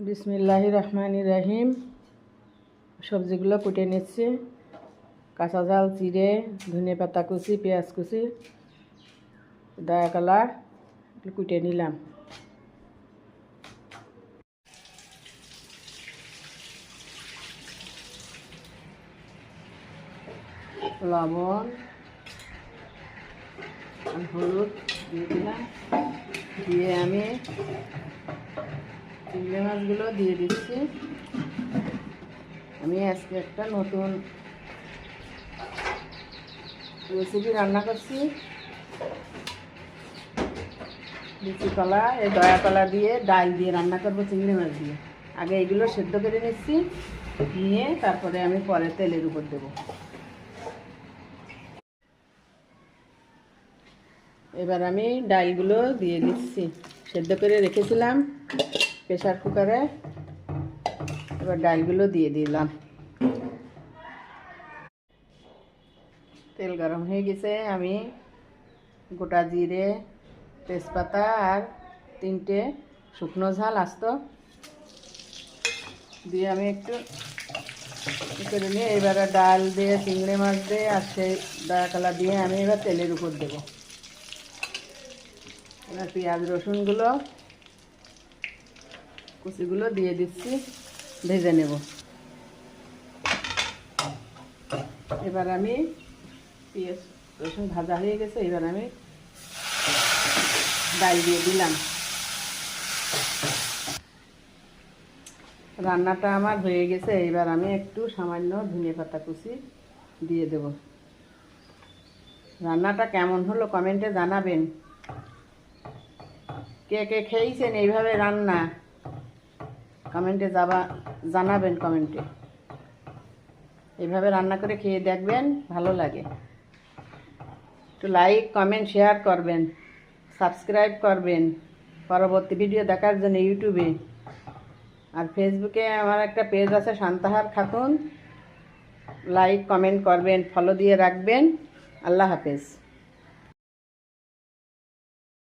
বিসমিল্লাহির রহমানির রহিম। সবজিগুলো কুটে নিচ্ছি। কাঁচা ঝাল চিড়ে, ধনে পাতা কুচি, পেঁয়াজ কুচি, দয়া কলা কুটে নিলাম। লবণ হলুদ দিয়ে দিলাম। দিয়ে আমি চিংড়ি মাছগুলো দিয়ে দিচ্ছি। আমি আজকে একটা নতুন রেসিপি রান্না করছি। লিচি কলা, এই দয়া কলা দিয়ে ডাল দিয়ে রান্না করবো চিংড়ি মাছ দিয়ে। আগে এগুলো সেদ্ধ করে নিচ্ছি, নিয়ে তারপরে আমি পরে তেলের উপর দেবো। এবার আমি ডালগুলো দিয়ে দিচ্ছি, সেদ্ধ করে রেখেছিলাম প্রেসার কুকারে। এবার ডালগুলো দিয়ে দিলাম। তেল গরম হয়ে গেছে। আমি গোটা জিরে, তেজপাতা আর 3টে শুকনো ঝাল আস্ত দিয়ে আমি একটু করে নিয়ে এবারে ডাল দিয়ে, চিংড়ি মাছ দিয়ে আর সেই দয়া কলা দিয়ে আমি এবার তেলের উপর দেবো। এবার পেঁয়াজ রসুনগুলো কুচিগুলো দিয়ে দিচ্ছি, ভেজে নেব। এবার আমি পেঁয়াজ রসুন ভাজা হয়ে গেছে, এবার আমি ডাল দিয়ে দিলাম। রান্নাটা আমার হয়ে গেছে। এবার আমি একটু সামান্য ধনে পাতা কুচি দিয়ে দেব। রান্নাটা কেমন হলো কমেন্টে জানাবেন। কে কে খেয়েছেন এইভাবে রান্না, কমেন্টে জানাবেন। কমেন্টে এইভাবে রান্না করে খেয়ে দেখবেন, ভালো লাগে। একটু লাইক, কমেন্ট, শেয়ার করবেন, সাবস্ক্রাইব করবেন পরবর্তী ভিডিও দেখার জন্য ইউটিউবে। আর ফেসবুকে আমার একটা পেজ আছে শান্তাহার খাতুন, লাইক কমেন্ট করবেন, ফলো দিয়ে রাখবেন। আল্লাহ হাফেজ।